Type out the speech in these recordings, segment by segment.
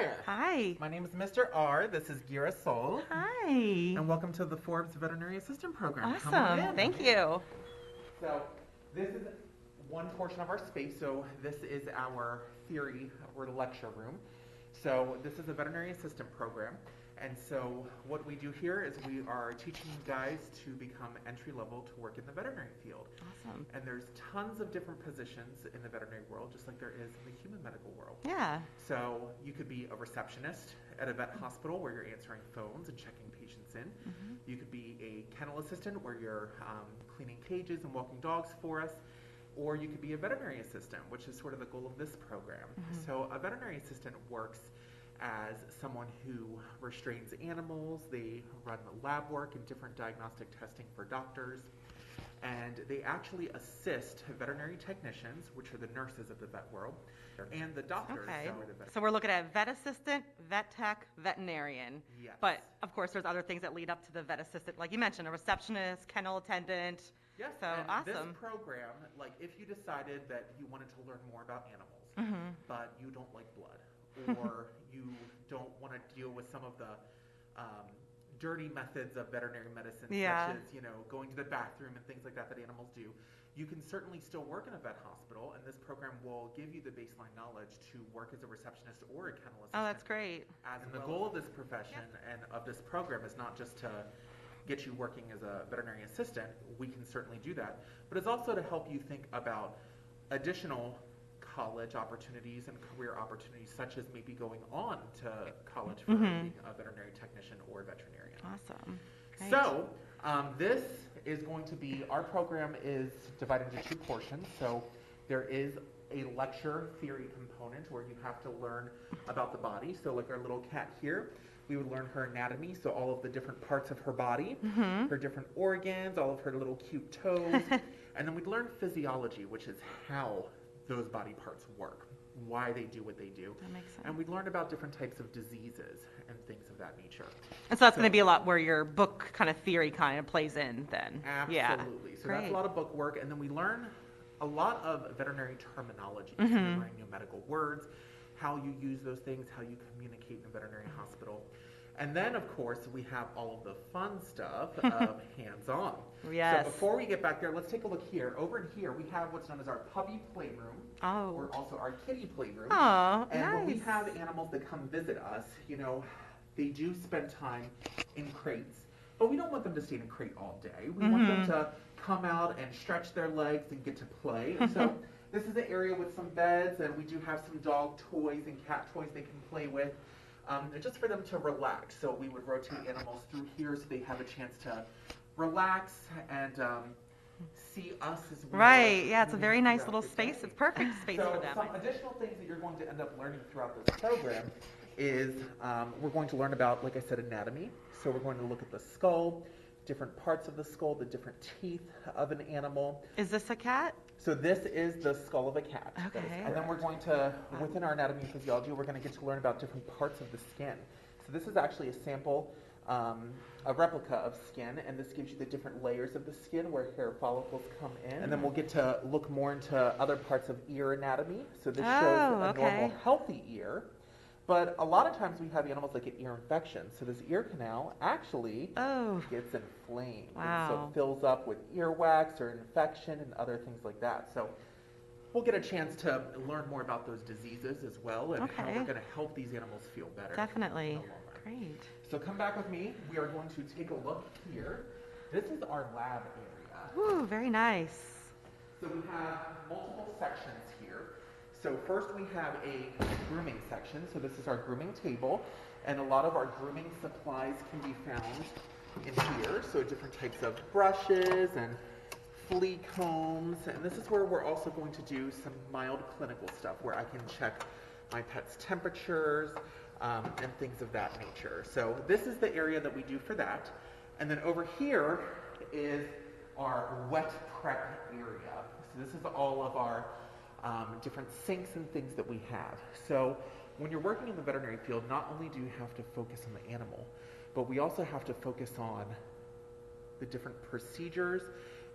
there. Hi. My name is Mr. R. This is Gira Sol. Hi. And welcome to the Forbes Veterinary Assistant Program. Come on Awesome. in. Thank you. So this is one portion of our space. So this is our theory or lecture room. So this is a veterinary assistant program. And so what we do here is we are teaching you guys to become entry level to work in the veterinary field. Awesome. And there's tons of different positions in the veterinary world, just like there is in the human medical world. Yeah. So you could be a receptionist at a vet hospital where you're answering phones and checking patients in. Mm-hmm. You could be a kennel assistant where you're cleaning cages and walking dogs for us. Or you could be a veterinary assistant, which is sort of the goal of this program. Mm-hmm. So a veterinary assistant works as someone who restrains animals. They run lab work and different diagnostic testing for doctors. And they actually assist veterinary technicians, which are the nurses of the vet world, and the doctors. Okay. The So we're looking at vet assistant, vet tech, veterinarian. Yes. But of course, there's other things that lead up to the vet assistant, like you mentioned, a receptionist, kennel attendant. Yes, So and awesome. This program, like if you decided that you wanted to learn more about animals, Mm-hmm. but you don't like blood, or you don't want to deal with some of the dirty methods of veterinary medicine, Yeah. such as going to the bathroom and things like that animals do, you can certainly still work in a vet hospital, and this program will give you the baseline knowledge to work as a receptionist or a kennel assistant. Oh, that's great. And the goal of this profession and of this program is not just to get you working as a veterinary assistant. We can certainly do that, but it's also to help you think about additional college opportunities and career opportunities, such as maybe going on to college for Mm-hmm. being a veterinary technician or a veterinarian. Awesome. Great. So this is going to be, our program is divided into two portions. So there is a lecture theory component where you have to learn about the body. So like our little cat here, we would learn her anatomy, so all of the different parts of her body, Mm-hmm. her different organs, all of her little cute toes. And then we'd learn physiology, which is how those body parts work, why they do what they do. That makes sense. And we'd learn about different types of diseases and things of that nature. And so that's going to be a lot where your book kind of theory kind of plays in then. Yeah. Absolutely. So Great. that's a lot of book work. And then we learn a lot of veterinary terminology. Mm-hmm. So you're learning new medical words, how you use those things, how you communicate in a veterinary hospital. And then, of course, we have all of the fun stuff of hands-on. Yes. So before we get back there, let's take a look here. Over in here, we have what's known as our puppy playroom, or Oh. also our kitty playroom. Oh, And when we nice. have animals that come visit us, they do spend time in crates. But we don't want them to stay in a crate all day. We want them to come out and stretch their legs and get to play. And so this is an area with some beds, and we do have some dog toys and cat toys they can play with. Just for them to relax. So we would rotate animals through here so they have a chance to relax and see us as we Right. are Yeah, it's a very moving nice throughout little the space. day. It's perfect space So for them. some additional things that you're going to end up learning throughout this program is we're going to learn about, like I said, anatomy. So we're going to look at the skull, different parts of the skull, the different teeth of an animal. Is this a cat? So this is the skull of a cat. That is Okay. And then we're going to, within our anatomy and physiology, we're going to get to learn about different parts of the skin. So this is actually a sample, a replica of skin, and this gives you the different layers of the skin where hair follicles come in. And then we'll get to look more into other parts of ear anatomy. So this shows a normal, healthy ear. But a lot of times we have animals that get ear infections. So this ear canal actually gets inflamed. Wow. And so it fills up with earwax or infection and other things like that. So we'll get a chance to learn more about those diseases as well and how we're going to help these animals feel better. Definitely. in the long run. Great. So come back with me. We are going to take a look here. This is our lab area. Ooh, very nice. So we have multiple sections here. So first we have a grooming section. So this is our grooming table, and a lot of our grooming supplies can be found in here. So different types of brushes and flea combs, and this is where we're also going to do some mild clinical stuff where I can check my pet's temperatures and things of that nature. So this is the area that we do for that. And then over here is our wet prep area. So this is all of our different sinks and things that we have. So when you're working in the veterinary field, not only do you have to focus on the animal, but we also have to focus on the different procedures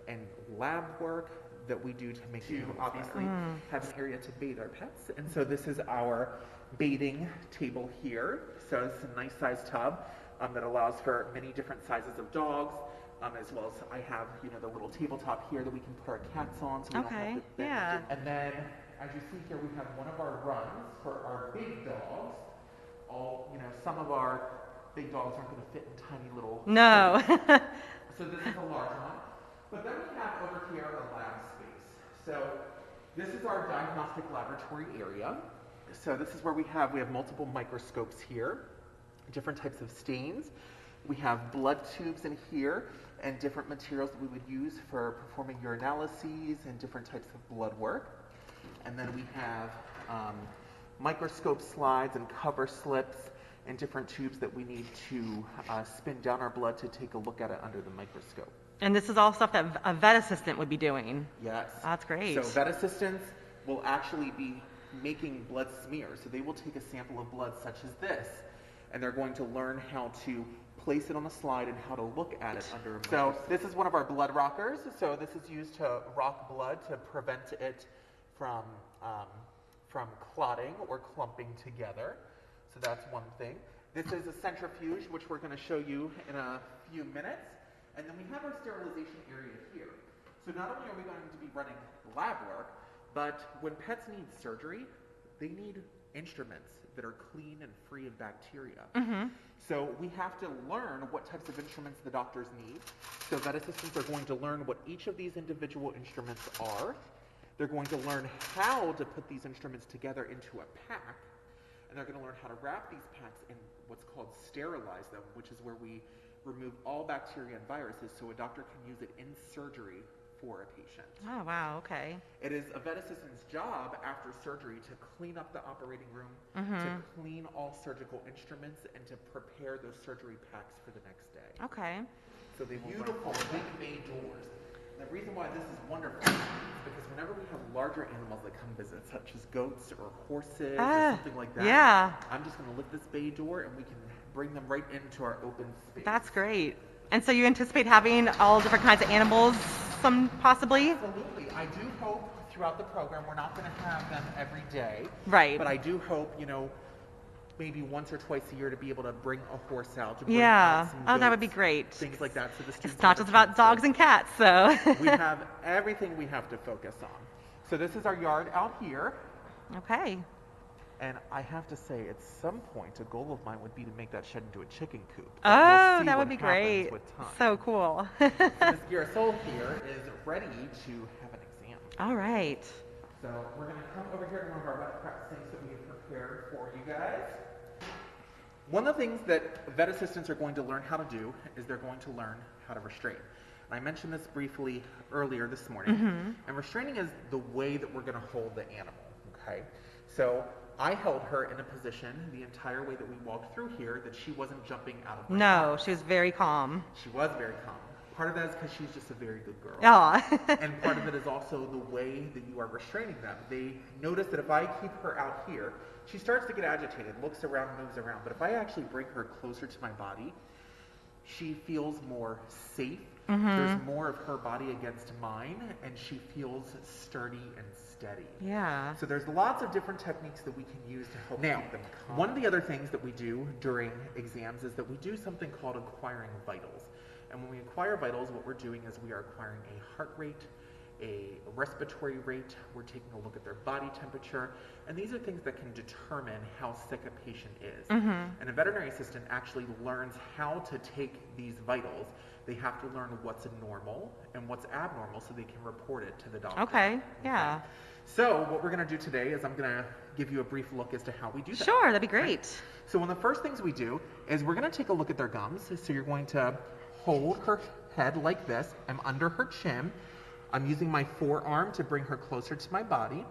and lab work that we do to make sure, obviously, have an area to bathe our pets. And so this is our bathing table here. So it's a nice sized tub that allows for many different sizes of dogs, as well as I have, the little tabletop here that we can put our cats on, so we don't have to bend. Yeah. And then, as you see here, we have one of our runs for our big dogs. Some of our big dogs aren't going to fit in tiny little. No. So this is a large one. But then we have over here a lab space. So this is our diagnostic laboratory area. So this is where we have multiple microscopes here, different types of stains. We have blood tubes in here and different materials that we would use for performing urinalyses and different types of blood work. And then we have microscope slides and cover slips and different tubes that we need to spin down our blood to take a look at it under the microscope. And this is all stuff that a vet assistant would be doing. Yes. That's great. So vet assistants will actually be making blood smears. So they will take a sample of blood such as this, and they're going to learn how to place it on a slide and how to look at it under a microscope. So this is one of our blood rockers. So this is used to rock blood to prevent it from clotting or clumping together. So that's one thing. This is a centrifuge, which we're going to show you in a few minutes. And then we have our sterilization area here. So not only are we going to be running lab work, but when pets need surgery, they need instruments that are clean and free of bacteria. So we have to learn what types of instruments the doctors need. So vet assistants are going to learn what each of these individual instruments are. They're going to learn how to put these instruments together into a pack. And they're going to learn how to wrap these packs in what's called sterilize them, which is where we remove all bacteria and viruses so a doctor can use it in surgery for a patient. Oh, wow, okay. It is a vet assistant's job after surgery to clean up the operating room, to clean all surgical instruments, and to prepare those surgery packs for the next day. Okay. So they beautiful big bay doors. And the reason why this is wonderful is because whenever we have larger animals that come visit, such as goats or horses or something like that, yeah. I'm just going to lift this bay door and we can bring them right into our open space. That's great. And so you anticipate having all different kinds of animals, some possibly? Absolutely. I do hope throughout the program, we're not going to have them every day. Right. But I do hope, maybe once or twice a year to be able to bring a horse out. To bring Yeah. out some Oh, that would goats, be great. Things like that. So the students It's not just about dogs and cats, so. We have everything we have to focus on. So this is our yard out here. Okay. And I have to say, at some point, a goal of mine would be to make that shed into a chicken coop. Oh, that would be great. So cool. So Ms. Girasol here is ready to have an exam. All right. So we're going to come over here to one of our wet prep things that we have prepared for you guys. One of the things that vet assistants are going to learn how to do is they're going to learn how to restrain. And I mentioned this briefly earlier this morning. And restraining is the way that we're going to hold the animal, okay? So I held her in a position the entire way that we walked through here that she wasn't jumping out of my arms. She was very calm. She was very calm. Part of that is because she's just a very good girl. Oh. And part of it is also the way that you are restraining them. They notice that if I keep her out here, she starts to get agitated, looks around, moves around. But if I actually bring her closer to my body, she feels more safe. There's more of her body against mine, and she feels sturdy and steady. Yeah. So there's lots of different techniques that we can use to help keep them calm. One of the other things that we do during exams is that we do something called acquiring vitals. And when we acquire vitals, what we're doing is we are acquiring a heart rate, a respiratory rate, we're taking a look at their body temperature, and these are things that can determine how sick a patient is. And a veterinary assistant actually learns how to take these vitals. They have to learn what's normal and what's abnormal so they can report it to the doctor. Okay, yeah. So what we're going to do today is I'm going to give you a brief look as to how we do that. Sure, that'd be great. So one of the first things we do is we're going to take a look at their gums. So you're going to hold her head like this. I'm under her chin. I'm using my forearm to bring her closer to my body.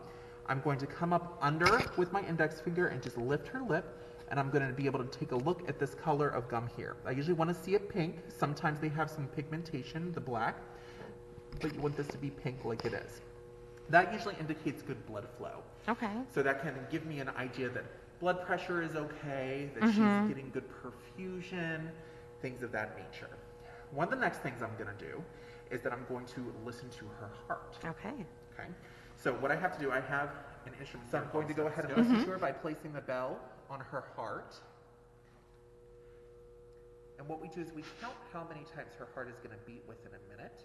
I'm going to come up under with my index finger and just lift her lip. And I'm going to be able to take a look at this color of gum here. I usually want to see it pink. Sometimes they have some pigmentation, the black, but you want this to be pink like it is. That usually indicates good blood flow. Okay. So that can give me an idea that blood pressure is okay, that she's getting good perfusion, things of that nature. One of the next things I'm going to do is that I'm going to listen to her heart. Okay. Okay. So what I have to do, I have an instrument. So I'm going to go ahead and listen to her by placing the bell on her heart. And what we do is we count how many times her heart is going to beat within a minute.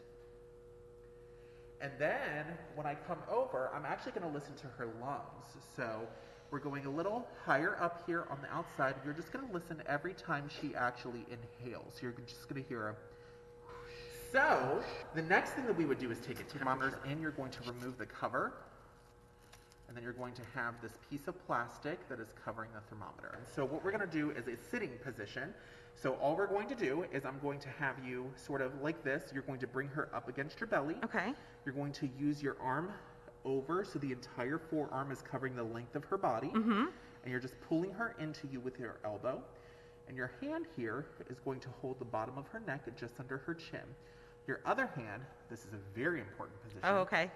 And then when I come over, I'm actually going to listen to her lungs. So we're going a little higher up here on the outside. You're just going to listen every time she actually inhales. You're just going to hear a whoosh. So the next thing that we would do is take a thermometer and you're going to remove the cover. And then you're going to have this piece of plastic that is covering the thermometer. And so what we're going to do is a sitting position. So all we're going to do is I'm going to have you sort of like this. You're going to bring her up against your belly. Okay. You're going to use your arm over so the entire forearm is covering the length of her body. Mm-hmm. And you're just pulling her into you with your elbow. And your hand here is going to hold the bottom of her neck just under her chin. Your other hand, this is a very important position. Oh, okay.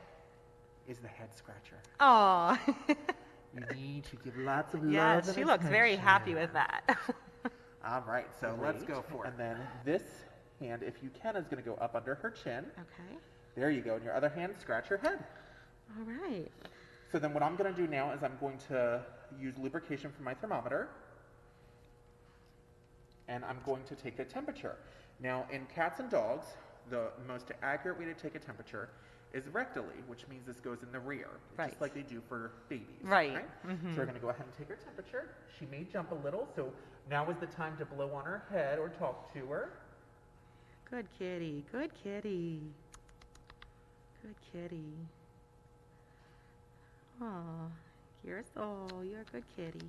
Is the head scratcher. Oh. You need to give lots of love. Yeah, and she looks very attention. happy with that. All right, so let's go for it. And then this hand, if you can, is going to go up under her chin. Okay. There you go. And your other hand, scratch her head. All right. So then what I'm going to do now is I'm going to use lubrication from my thermometer. And I'm going to take the temperature. Now, in cats and dogs, the most accurate way to take a temperature is rectally, which means this goes in the rear, Right. just like they do for babies. Right. So we're going to go ahead and take her temperature. She may jump a little, so now is the time to blow on her head or talk to her. Good kitty. Good kitty. Good kitty. Oh, you're a good kitty.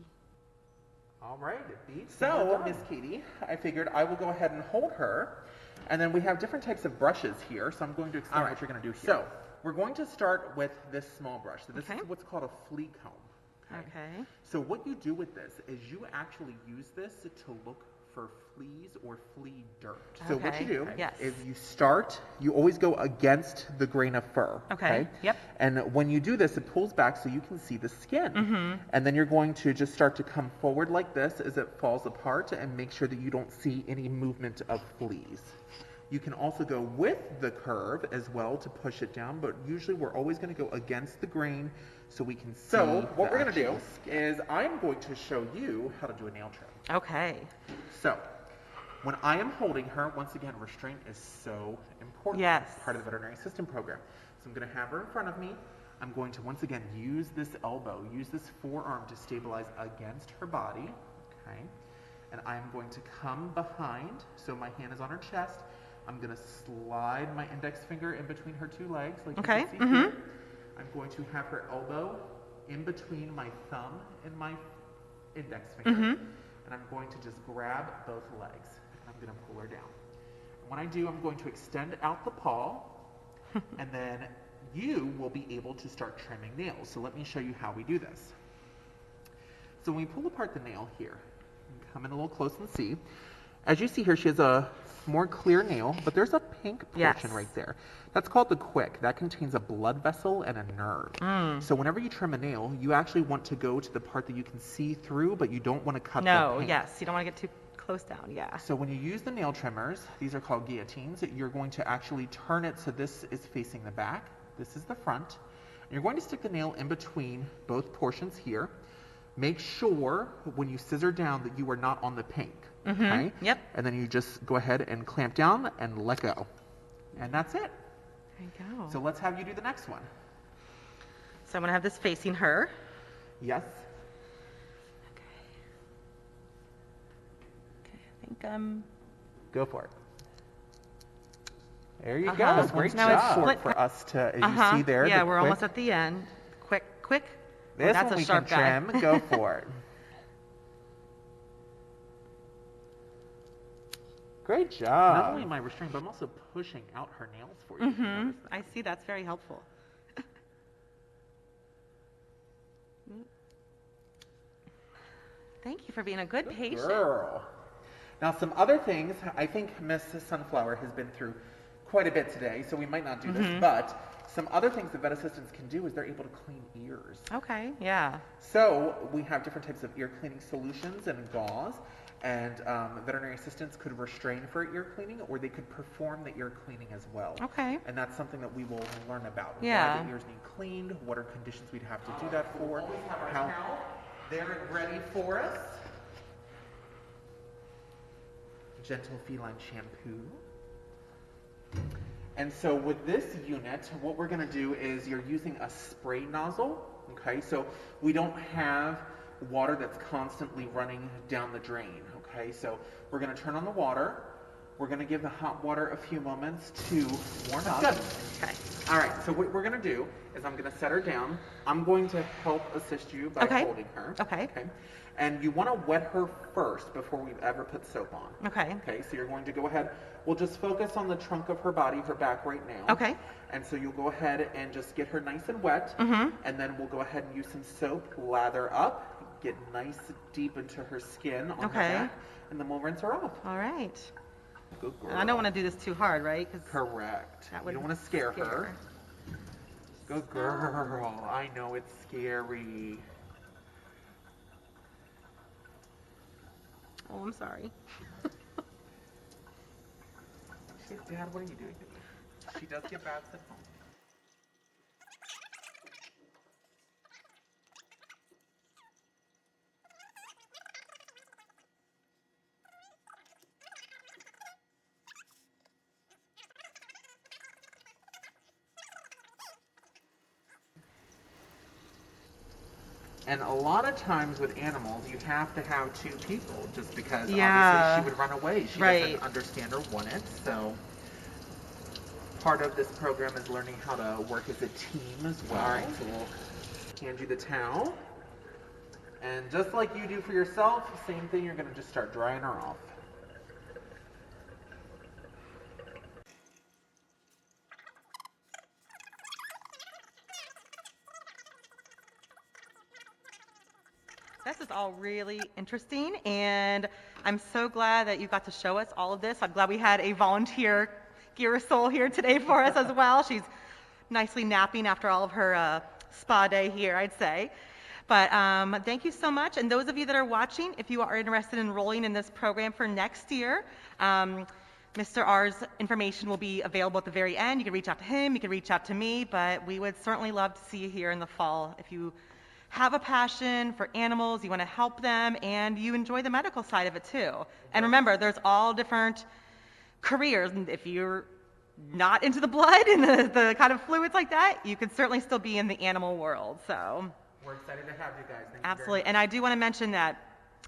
All right, so Miss Katie, I figured I will go ahead and hold her, and then we have different types of brushes here, so I'm going to explain what you're going to do here. So we're going to start with this small brush. So this is what's called a flea comb. Okay. So what you do with this is you actually use this to look for fleas or flea dirt. So what you do is you always go against the grain of fur. Okay. Yep. And when you do this, it pulls back so you can see the skin. And then you're going to just start to come forward like this as it falls apart and make sure that you don't see any movement of fleas. You can also go with the curve as well to push it down, but usually we're always going to go against the grain so we can see. So what we're going to do is I'm going to show you how to do a nail trim. Okay. So when I am holding her, once again, restraint is so important. Yes. It's part of the veterinary system program. So I'm going to have her in front of me. I'm going to once again use this elbow, use this forearm to stabilize against her body. Okay. And I'm going to come behind, so my hand is on her chest. I'm going to slide my index finger in between her two legs, like you can see here. I'm going to have her elbow in between my thumb and my index finger. And I'm going to just grab both legs. And I'm going to pull her down. And when I do, I'm going to extend out the paw. And then you will be able to start trimming nails. So let me show you how we do this. So when we pull apart the nail here, come in a little close and see. As you see here, she has a more clear nail, but there's a pink portion right there. That's called the quick. That contains a blood vessel and a nerve. So whenever you trim a nail, you actually want to go to the part that you can see through, but you don't want to cut the pink. You don't want to get too close down, So when you use the nail trimmers, these are called guillotines, you're going to actually turn it so this is facing the back, this is the front. And you're going to stick the nail in between both portions here. Make sure when you scissor down that you are not on the pink. Okay? Yep. And then you just go ahead and clamp down and let go. And that's it. There you go. So let's have you do the next one. So I'm going to have this facing her. Yes. Okay, I think I'm... Go for it. There you go. This Great now it's job split. for us to, as you see there. Yeah, the we're quick. almost at the end. Quick. This that's one a we sharp can guy. trim. Go for it. Great job. Not only am I restrained, but I'm also pushing out her nails for you. Notice that. I see, that's very helpful. Thank you for being a good patient. Girl. Now some other things, I think Miss Sunflower has been through quite a bit today, so we might not do this, but some other things that vet assistants can do is they're able to clean ears. Okay, yeah. So we have different types of ear cleaning solutions and gauze, And veterinary assistants could restrain for ear cleaning, or they could perform the ear cleaning as well. Okay. And that's something that we will learn about. Yeah. Why the ears need cleaned, what are conditions we'd have to do that for, how they're ready for us. Gentle Feline Shampoo. And so with this unit, what we're going to do is you're using a spray nozzle, okay? So we don't have water that's constantly running down the drain, okay? So we're going to turn on the water. We're going to give the hot water a few moments to warm up. Good. Okay. All right, so what we're going to do is I'm going to set her down. I'm going to help assist you by holding her. Okay. And you want to wet her first before we ever put soap on. Okay. Okay, so you're going to go ahead. We'll just focus on the trunk of her body, her back right now. Okay. And so you'll go ahead and just get her nice and wet. Mm-hmm. And then we'll go ahead and use some soap, lather up, get nice deep into her skin on her back, and then we'll rinse her off. All right. Good girl. And I don't want to do this too hard, right? Correct. That You would don't want to scare her. Good girl. I know it's scary. Oh, I'm sorry. Dad, what are you doing? She does get baths at home. And a lot of times with animals, you have to have two people, just because obviously she would run away. She doesn't understand or want it. So part of this program is learning how to work as a team as well. All right, so we'll hand you the towel. And just like you do for yourself, same thing, you're going to just start drying her off. This is all really interesting, and I'm so glad that you got to show us all of this. I'm glad we had a volunteer Girasol here today for us as well. She's nicely napping after all of her spa day here, I'd say. But thank you so much. And those of you that are watching, if you are interested in enrolling in this program for next year, Mr. R's information will be available at the very end. You can reach out to him, you can reach out to me, but we would certainly love to see you here in the fall if you have a passion for animals, you want to help them, and you enjoy the medical side of it too. And remember, there's all different careers, and if you're not into the blood and the kind of fluids like that, you could certainly still be in the animal world. So we're excited to have you guys. Thank absolutely. You very and I do want to mention that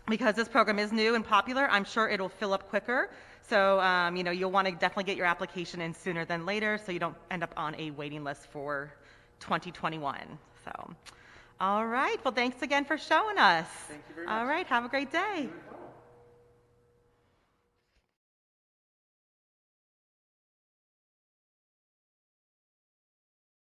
because this program is new and popular, I'm sure it'll fill up quicker. So you'll want to definitely get your application in sooner than later, so you don't end up on a waiting list for 2021. So all right. Well, thanks again for showing us. Thank you very much. All right. Have a great day.